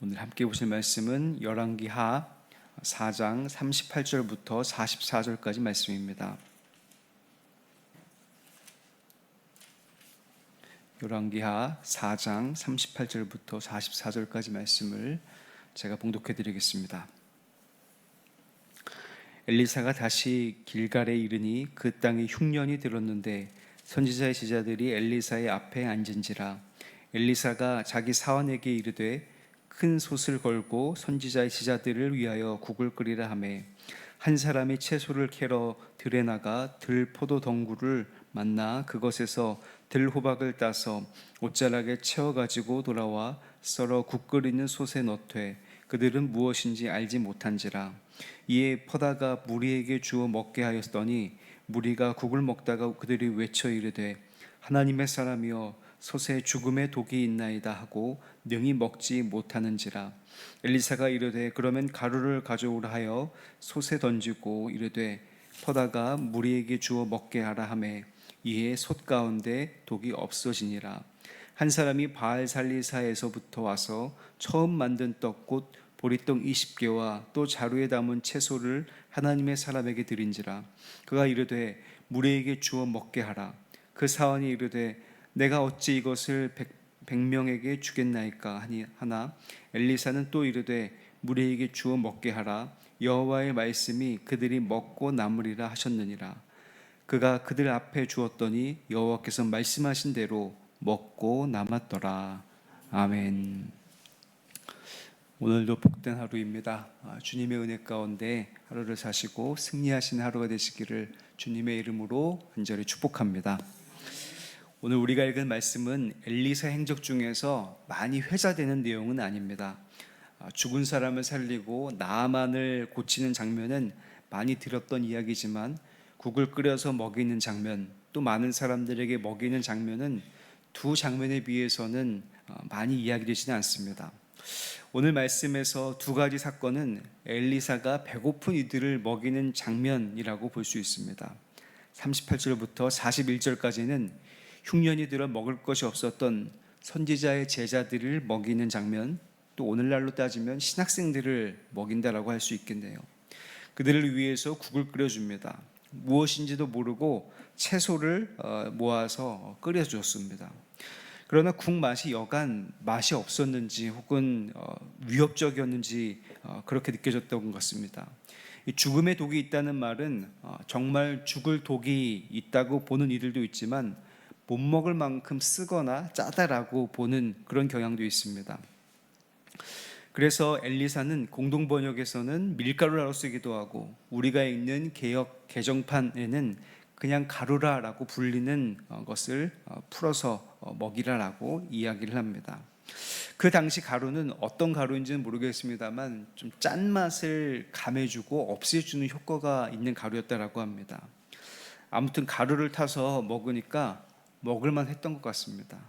오늘 함께 보실 말씀은 열왕기하 4장 38절부터 44절까지 말씀입니다. 열왕기하 4장 38절부터 44절까지 말씀을 제가 봉독해 드리겠습니다. 엘리사가 다시 길갈에 이르니 그 땅에 흉년이 들었는데 선지자의 제자들이 엘리사의 앞에 앉은지라. 엘리사가 자기 사원에게 이르되 큰 솥을 걸고 선지자의 제자들을 위하여 국을 끓이라 하매 한 사람이 채소를 캐러 들에 나가 들 포도 덩굴을 만나 그것에서 들 호박을 따서 옷자락에 채워 가지고 돌아와 썰어 국 끓이는 솥에 넣되 그들은 무엇인지 알지 못한지라. 이에 퍼다가 무리에게 주어 먹게 하였더니 무리가 국을 먹다가 그들이 외쳐 이르되 하나님의 사람이여 솥에 죽음의 독이 있나이다 하고 능히 먹지 못하는지라. 엘리사가 이르되 그러면 가루를 가져오라 하여 솥에 던지고 이르되 퍼다가 무리에게 주어 먹게 하라 하매 이에 솥 가운데 독이 없어지니라. 한 사람이 바알살리사에서부터 와서 처음 만든 떡 곧 보리떡 20개와 또 자루에 담은 채소를 하나님의 사람에게 드린지라. 그가 이르되 무리에게 주어 먹게 하라. 그 사원이 이르되 내가 어찌 이것을 100명에게 주겠나이까 하나 엘리사는 또 이르되 무리에게 주어 먹게 하라. 여호와의 말씀이 그들이 먹고 남으리라 하셨느니라. 그가 그들 앞에 주었더니 여호와께서 말씀하신 대로 먹고 남았더라. 아멘. 오늘도 복된 하루입니다. 주님의 은혜 가운데 하루를 사시고 승리하시는 하루가 되시기를 주님의 이름으로 간절히 축복합니다. 오늘 우리가 읽은 말씀은 엘리사 행적 중에서 많이 회자되는 내용은 아닙니다. 죽은 사람을 살리고 나아만을 고치는 장면은 많이 들었던 이야기지만 국을 끓여서 먹이는 장면, 또 많은 사람들에게 먹이는 장면은 두 장면에 비해서는 많이 이야기되지는 않습니다. 오늘 말씀에서 두 가지 사건은 엘리사가 배고픈 이들을 먹이는 장면이라고 볼 수 있습니다. 38절부터 41절까지는 흉년이 들어 먹을 것이 없었던 선지자의 제자들을 먹이는 장면, 또 오늘날로 따지면 신학생들을 먹인다라고 할 수 있겠네요. 그들을 위해서 국을 끓여줍니다. 무엇인지도 모르고 채소를 모아서 끓여주었습니다. 그러나 국 맛이 여간 맛이 없었는지 혹은 위협적이었는지 그렇게 느껴졌던 것 같습니다. 죽음의 독이 있다는 말은 정말 죽을 독이 있다고 보는 이들도 있지만 못 먹을 만큼 쓰거나 짜다라고 보는 그런 경향도 있습니다. 그래서 엘리사는 공동 번역에서는 밀가루라고 쓰기도 하고 우리가 읽는 개역 개정판에는 그냥 가루라라고 불리는 것을 풀어서 먹이라라고 이야기를 합니다. 그 당시 가루는 어떤 가루인지는 모르겠습니다만 좀 짠맛을 감해주고 없애주는 효과가 있는 가루였다라고 합니다. 아무튼 가루를 타서 먹으니까 먹을만 했던 것 같습니다.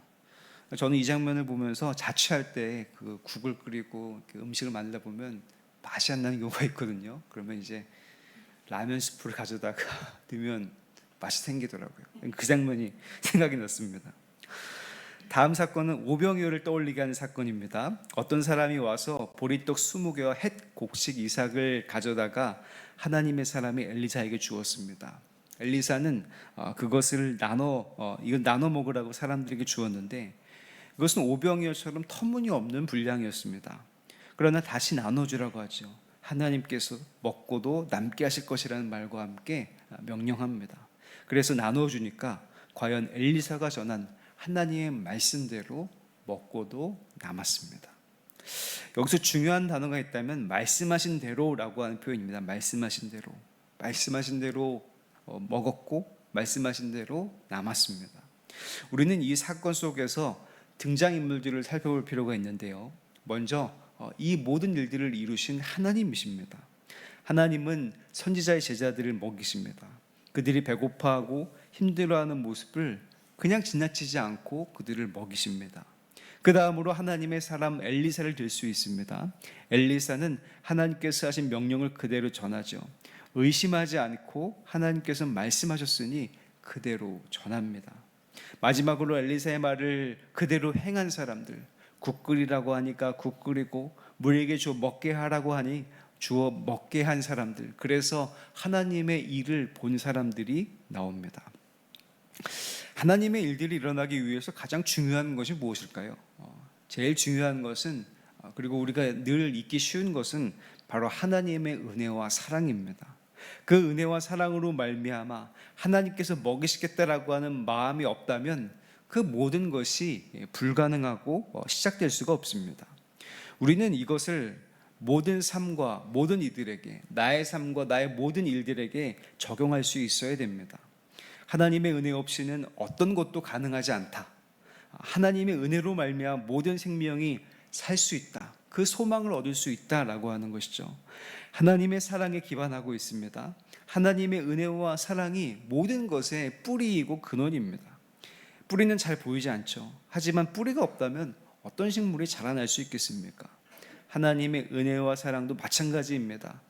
저는 이 장면을 보면서 자취할 때 그 국을 끓이고 음식을 만들다 보면 맛이 안 나는 경우가 있거든요. 그러면 이제 라면 스프를 가져다가 넣으면 맛이 생기더라고요. 그 장면이 생각이 났습니다. 다음 사건은 오병이어를 떠올리게 하는 사건입니다. 어떤 사람이 와서 보리떡 20개와 헷 곡식 이삭을 가져다가 하나님의 사람이 엘리사에게 주었습니다. 엘리사는 그것을 이걸 나눠 먹으라고 사람들에게 주었는데 그것은 오병이어처럼 터무니없는 분량이었습니다. 그러나 다시 나눠주라고 하죠. 하나님께서 먹고도 남게 하실 것이라는 말과 함께 명령합니다. 그래서 나눠주니까 과연 엘리사가 전한 하나님의 말씀대로 먹고도 남았습니다. 여기서 중요한 단어가 있다면 말씀하신 대로라고 하는 표현입니다. 말씀하신 대로 먹었고 말씀하신 대로 남았습니다. 우리는 이 사건 속에서 등장인물들을 살펴볼 필요가 있는데요. 먼저 이 모든 일들을 이루신 하나님이십니다. 하나님은 선지자의 제자들을 먹이십니다. 그들이 배고파하고 힘들어하는 모습을 그냥 지나치지 않고 그들을 먹이십니다. 그 다음으로 하나님의 사람 엘리사를 들 수 있습니다. 엘리사는 하나님께서 하신 명령을 그대로 전하죠. 의심하지 않고 하나님께서 말씀하셨으니 그대로 전합니다. 마지막으로 엘리사의 말을 그대로 행한 사람들, 국 끓이라고 하니까 국 끓이고 물에게 주어 먹게 하라고 하니 주어 먹게 한 사람들, 그래서 하나님의 일을 본 사람들이 나옵니다. 하나님의 일들이 일어나기 위해서 가장 중요한 것이 무엇일까요? 제일 중요한 것은, 그리고 우리가 늘 잊기 쉬운 것은 바로 하나님의 은혜와 사랑입니다. 그 은혜와 사랑으로 말미암아 하나님께서 먹이시겠다라고 하는 마음이 없다면 그 모든 것이 불가능하고 시작될 수가 없습니다. 우리는 이것을 모든 삶과 모든 이들에게, 나의 삶과 나의 모든 일들에게 적용할 수 있어야 됩니다. 하나님의 은혜 없이는 어떤 것도 가능하지 않다. 하나님의 은혜로 말미암아 모든 생명이 살 수 있다. 그 소망을 얻을 수 있다라고 하는 것이죠. 하나님의 사랑에 기반하고 있습니다. 하나님의 은혜와 사랑이 모든 것의 뿌리이고 근원입니다. 뿌리는 잘 보이지 않죠. 하지만 뿌리가 없다면 어떤 식물이 자라날 수 있겠습니까? 하나님의 은혜와 사랑도 마찬가지입니다.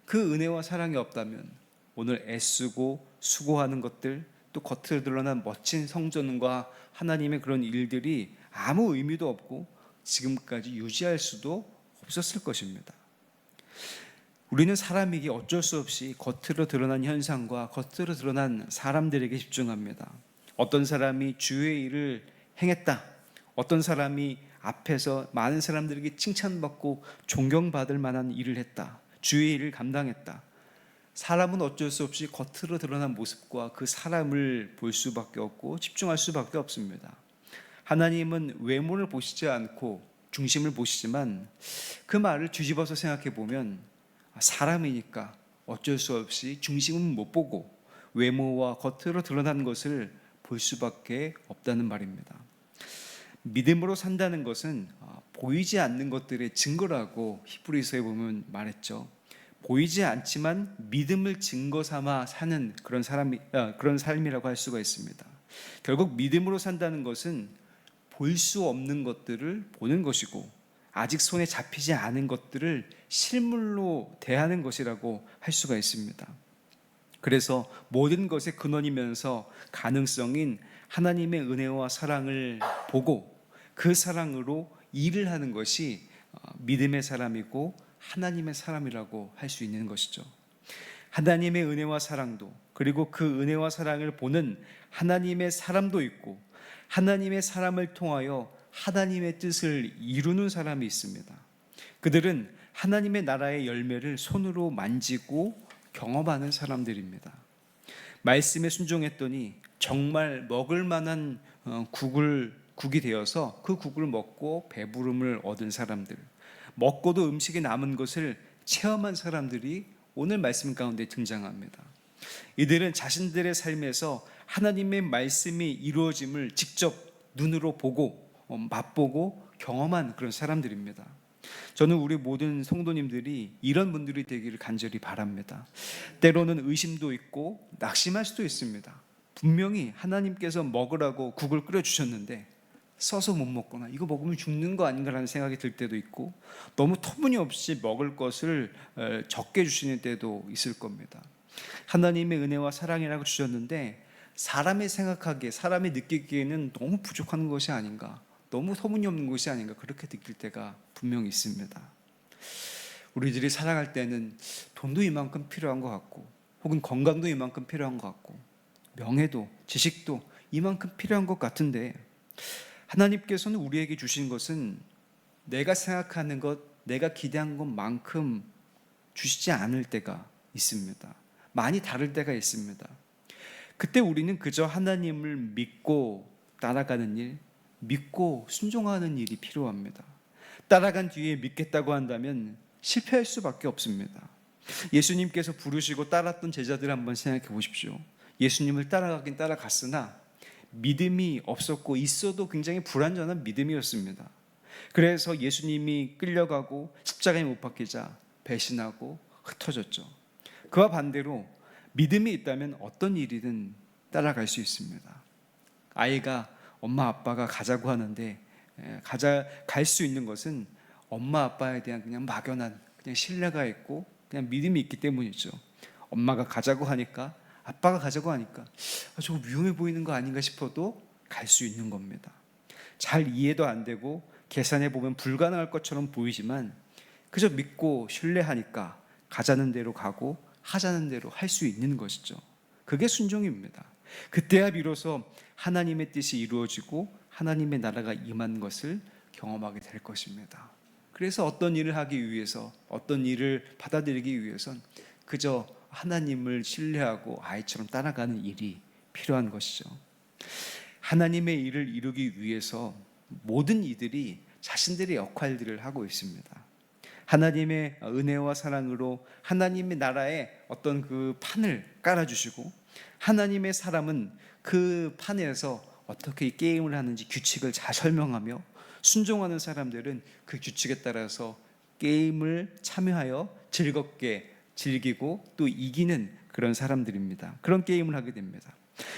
그 은혜와 사랑이 없다면 오늘 애쓰고 수고하는 것들, 또 겉으로 드러난 멋진 성전과 하나님의 그런 일들이 아무 의미도 없고 지금까지 유지할 수도 없었을 것입니다. 우리는 사람이기 어쩔 수 없이 겉으로 드러난 현상과 겉으로 드러난 사람들에게 집중합니다. 어떤 사람이 주의 일을 행했다. 어떤 사람이 앞에서 많은 사람들에게 칭찬받고 존경받을 만한 일을 했다. 주의 일을 감당했다. 사람은 어쩔 수 없이 겉으로 드러난 모습과 그 사람을 볼 수밖에 없고 집중할 수밖에 없습니다. 하나님은 외모를 보시지 않고 중심을 보시지만 그 말을 뒤집어서 생각해 보면 사람이니까 어쩔 수 없이 중심은 못 보고 외모와 겉으로 드러난 것을 볼 수밖에 없다는 말입니다. 믿음으로 산다는 것은 보이지 않는 것들의 증거라고 히브리서에 보면 말했죠. 보이지 않지만 믿음을 증거 삼아 사는 그런 삶이라고 할 수가 있습니다. 결국 믿음으로 산다는 것은 볼 수 없는 것들을 보는 것이고 아직 손에 잡히지 않은 것들을 실물로 대하는 것이라고 할 수가 있습니다. 그래서 모든 것의 근원이면서 가능성인 하나님의 은혜와 사랑을 보고 그 사랑으로 일을 하는 것이 믿음의 사람이고 하나님의 사람이라고 할 수 있는 것이죠. 하나님의 은혜와 사랑도, 그리고 그 은혜와 사랑을 보는 하나님의 사람도 있고 하나님의 사람을 통하여 하나님의 뜻을 이루는 사람이 있습니다. 그들은 하나님의 나라의 열매를 손으로 만지고 경험하는 사람들입니다. 말씀에 순종했더니 정말 먹을 만한 국이 되어서 그 국을 먹고 배부름을 얻은 사람들, 먹고도 음식이 남은 것을 체험한 사람들이 오늘 말씀 가운데 등장합니다. 이들은 자신들의 삶에서 하나님의 말씀이 이루어짐을 직접 눈으로 보고 맛보고 경험한 그런 사람들입니다. 저는 우리 모든 성도님들이 이런 분들이 되기를 간절히 바랍니다. 때로는 의심도 있고 낙심할 수도 있습니다. 분명히 하나님께서 먹으라고 국을 끓여주셨는데 써서 못 먹거나 이거 먹으면 죽는 거 아닌가라는 생각이 들 때도 있고 너무 터무니없이 먹을 것을 적게 주시는 때도 있을 겁니다. 하나님의 은혜와 사랑이라고 주셨는데 사람이 생각하기에, 사람이 느끼기에는 너무 부족한 것이 아닌가, 너무 터무니없는 것이 아닌가 그렇게 느낄 때가 분명히 있습니다. 우리들이 살아갈 때는 돈도 이만큼 필요한 것 같고 혹은 건강도 이만큼 필요한 것 같고 명예도 지식도 이만큼 필요한 것 같은데 하나님께서는 우리에게 주신 것은 내가 생각하는 것, 내가 기대한 것만큼 주시지 않을 때가 있습니다. 많이 다를 때가 있습니다. 그때 우리는 그저 하나님을 믿고 따라가는 일, 믿고 순종하는 일이 필요합니다. 따라간 뒤에 믿겠다고 한다면 실패할 수밖에 없습니다. 예수님께서 부르시고 따랐던 제자들 한번 생각해 보십시오. 예수님을 따라가긴 따라갔으나 믿음이 없었고 있어도 굉장히 불완전한 믿음이었습니다. 그래서 예수님이 끌려가고 십자가에 못 박히자 배신하고 흩어졌죠. 그와 반대로 믿음이 있다면 어떤 일이든 따라갈 수 있습니다. 아이가 엄마 아빠가 가자고 하는데 갈 수 있는 것은 엄마 아빠에 대한 그냥 막연한 그냥 신뢰가 있고 그냥 믿음이 있기 때문이죠. 엄마가 가자고 하니까, 아빠가 가자고 하니까 저거 위험해 보이는 거 아닌가 싶어도 갈 수 있는 겁니다. 잘 이해도 안 되고 계산해 보면 불가능할 것처럼 보이지만 그저 믿고 신뢰하니까 가자는 대로 가고 하자는 대로 할 수 있는 것이죠. 그게 순종입니다. 그때야 비로소 하나님의 뜻이 이루어지고 하나님의 나라가 임한 것을 경험하게 될 것입니다. 그래서 어떤 일을 하기 위해서, 어떤 일을 받아들이기 위해선 그저 하나님을 신뢰하고 아이처럼 따라가는 일이 필요한 것이죠. 하나님의 일을 이루기 위해서 모든 이들이 자신들의 역할들을 하고 있습니다. 하나님의 은혜와 사랑으로 하나님의 나라에 어떤 그 판을 깔아주시고, 하나님의 사람은 그 판에서 어떻게 게임을 하는지 규칙을 잘 설명하며, 순종하는 사람들은 그 규칙에 따라서 게임을 참여하여 즐겁게 즐기고 또 이기는 그런 사람들입니다. 그런 게임을 하게 됩니다.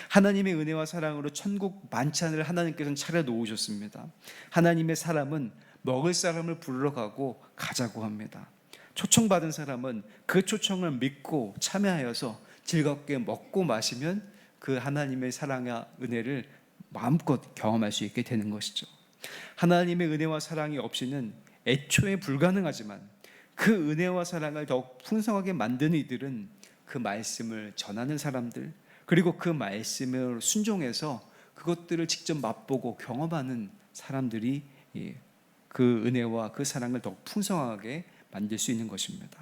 하나님의 은혜와 사랑으로 천국 만찬을 하나님께서는 차려 놓으셨습니다. 하나님의 사람은 먹을 사람을 부르러 가고 가자고 합니다. 초청받은 사람은 그 초청을 믿고 참여하여서 즐겁게 먹고 마시면 그 하나님의 사랑과 은혜를 마음껏 경험할 수 있게 되는 것이죠. 하나님의 은혜와 사랑이 없이는 애초에 불가능하지만 그 은혜와 사랑을 더욱 풍성하게 만드는 이들은 그 말씀을 전하는 사람들, 그리고 그 말씀을 순종해서 그것들을 직접 맛보고 경험하는 사람들이 그 은혜와 그 사랑을 더욱 풍성하게 만들 수 있는 것입니다.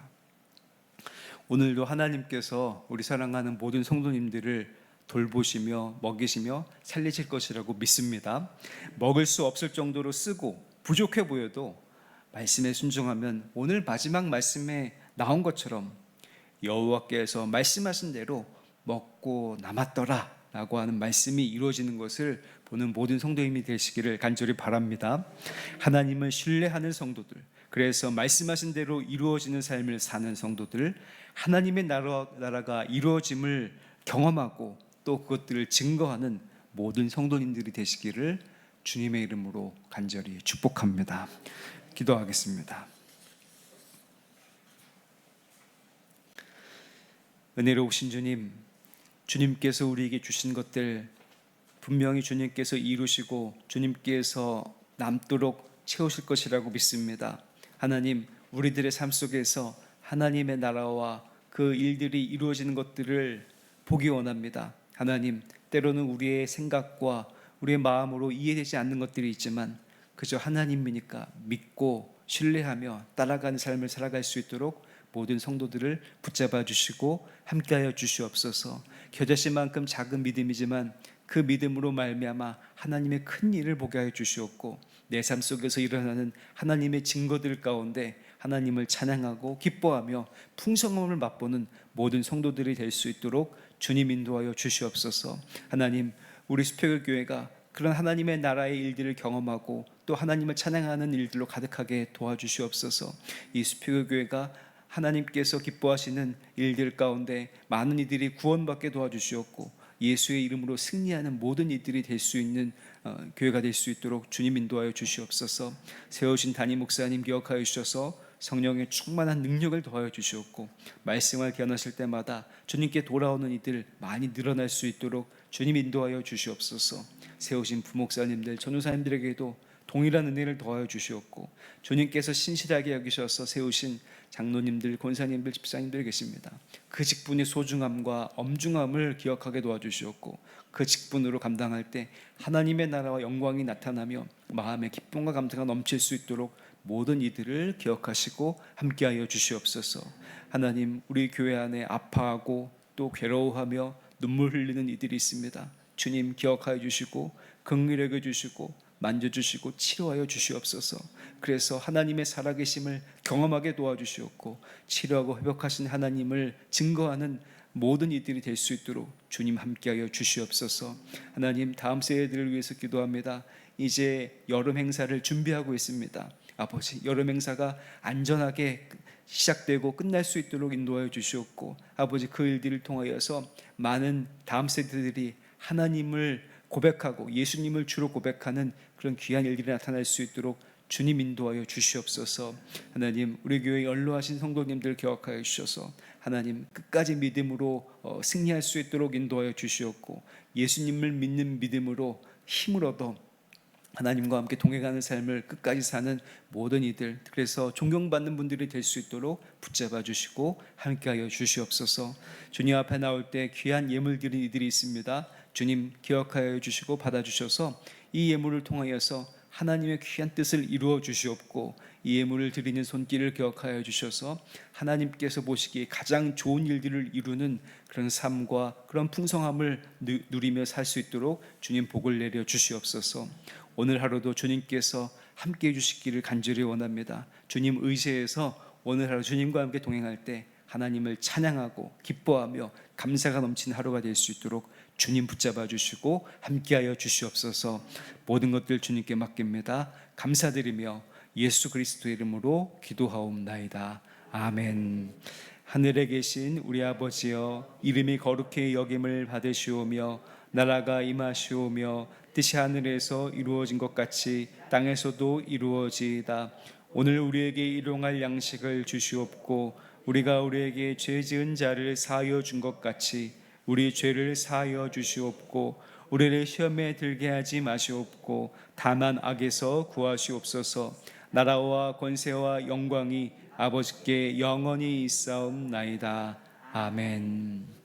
오늘도 하나님께서 우리 사랑하는 모든 성도님들을 돌보시며 먹이시며 살리실 것이라고 믿습니다. 먹을 수 없을 정도로 쓰고 부족해 보여도 말씀에 순종하면 오늘 마지막 말씀에 나온 것처럼 여호와께서 말씀하신 대로 먹고 남았더라 라고 하는 말씀이 이루어지는 것을 보는 모든 성도님이 되시기를 간절히 바랍니다. 하나님을 신뢰하는 성도들, 그래서 말씀하신 대로 이루어지는 삶을 사는 성도들, 하나님의 나라가 이루어짐을 경험하고 또 그것들을 증거하는 모든 성도님들이 되시기를 주님의 이름으로 간절히 축복합니다. 기도하겠습니다. 은혜로우신 주님, 주님께서 우리에게 주신 것들 분명히 주님께서 이루시고 주님께서 남도록 채우실 것이라고 믿습니다. 하나님, 우리들의 삶 속에서 하나님의 나라와 그 일들이 이루어지는 것들을 보기 원합니다. 하나님, 때로는 우리의 생각과 우리의 마음으로 이해되지 않는 것들이 있지만 그저 하나님이니까 믿고 신뢰하며 따라가는 삶을 살아갈 수 있도록 모든 성도들을 붙잡아 주시고 함께하여 주시옵소서. 겨자씨만큼 작은 믿음이지만 그 믿음으로 말미암아 하나님의 큰 일을 보게 하여 주시옵고, 내 삶 속에서 일어나는 하나님의 증거들 가운데 하나님을 찬양하고 기뻐하며 풍성함을 맛보는 모든 성도들이 될 수 있도록 주님 인도하여 주시옵소서. 하나님, 우리 수표교 교회가 그런 하나님의 나라의 일들을 경험하고 또 하나님을 찬양하는 일들로 가득하게 도와주시옵소서. 이 수표교 교회가 하나님께서 기뻐하시는 일들 가운데 많은 이들이 구원받게 도와주시옵고 예수의 이름으로 승리하는 모든 이들이 될 수 있는 교회가 될 수 있도록 주님 인도하여 주시옵소서. 세우신 담임 목사님 기억하여 주셔서 성령의 충만한 능력을 더하여 주시옵고 말씀을 기원하실 때마다 주님께 돌아오는 이들 많이 늘어날 수 있도록 주님 인도하여 주시옵소서. 세우신 부목사님들, 전우사님들에게도 동일한 은혜를 더하여 주시옵고 주님께서 신실하게 여기셔서 세우신 장로님들, 권사님들, 집사님들 계십니다. 그 직분의 소중함과 엄중함을 기억하게 도와주시옵고 그 직분으로 감당할 때 하나님의 나라와 영광이 나타나며 마음의 기쁨과 감사가 넘칠 수 있도록 모든 이들을 기억하시고 함께하여 주시옵소서. 하나님, 우리 교회 안에 아파하고 또 괴로워하며 눈물 흘리는 이들이 있습니다. 주님 기억하여 주시고 긍휼히 여겨 주시고 만져주시고 치료하여 주시옵소서. 그래서 하나님의 살아계심을 경험하게 도와주시옵고 치료하고 회복하신 하나님을 증거하는 모든 이들이 될 수 있도록 주님 함께하여 주시옵소서. 하나님, 다음 세대들을 위해서 기도합니다. 이제 여름 행사를 준비하고 있습니다. 아버지, 여름 행사가 안전하게 시작되고 끝날 수 있도록 인도하여 주시옵고 아버지, 그 일들을 통하여서 많은 다음 세대들이 하나님을 고백하고 예수님을 주로 고백하는 그런 귀한 일들이 나타날 수 있도록 주님 인도하여 주시옵소서. 하나님, 우리 교회에 연로하신 성도님들 기억하여 주셔서 하나님 끝까지 믿음으로 승리할 수 있도록 인도하여 주시옵고 예수님을 믿는 믿음으로 힘을 얻어 하나님과 함께 동행하는 삶을 끝까지 사는 모든 이들, 그래서 존경받는 분들이 될 수 있도록 붙잡아 주시고 함께하여 주시옵소서. 주님 앞에 나올 때 귀한 예물 드린 이들이 있습니다. 주님 기억하여 주시고 받아주셔서 이 예물을 통하여서 하나님의 귀한 뜻을 이루어 주시옵고, 이 예물을 드리는 손길을 기억하여 주셔서 하나님께서 보시기에 가장 좋은 일들을 이루는 그런 삶과 그런 풍성함을 누리며 살 수 있도록 주님 복을 내려 주시옵소서. 오늘 하루도 주님께서 함께해 주시기를 간절히 원합니다. 주님 의지해서 오늘 하루 주님과 함께 동행할 때 하나님을 찬양하고 기뻐하며 감사가 넘치는 하루가 될 수 있도록 주님 붙잡아 주시고 함께하여 주시옵소서. 모든 것들 주님께 맡깁니다. 감사드리며 예수 그리스도의 이름으로 기도하옵나이다. 아멘. 하늘에 계신 우리 아버지여, 이름이 거룩히 여김을 받으시오며 나라가 임하시오며 뜻이 하늘에서 이루어진 것 같이 땅에서도 이루어지이다. 오늘 우리에게 일용할 양식을 주시옵고, 우리가 우리에게 죄 지은 자를 사하여 준 것 같이 우리 죄를 사하여 주시옵고, 우리를 시험에 들게 하지 마시옵고 다만 악에서 구하시옵소서. 나라와 권세와 영광이 아버지께 영원히 있사옵나이다. 아멘.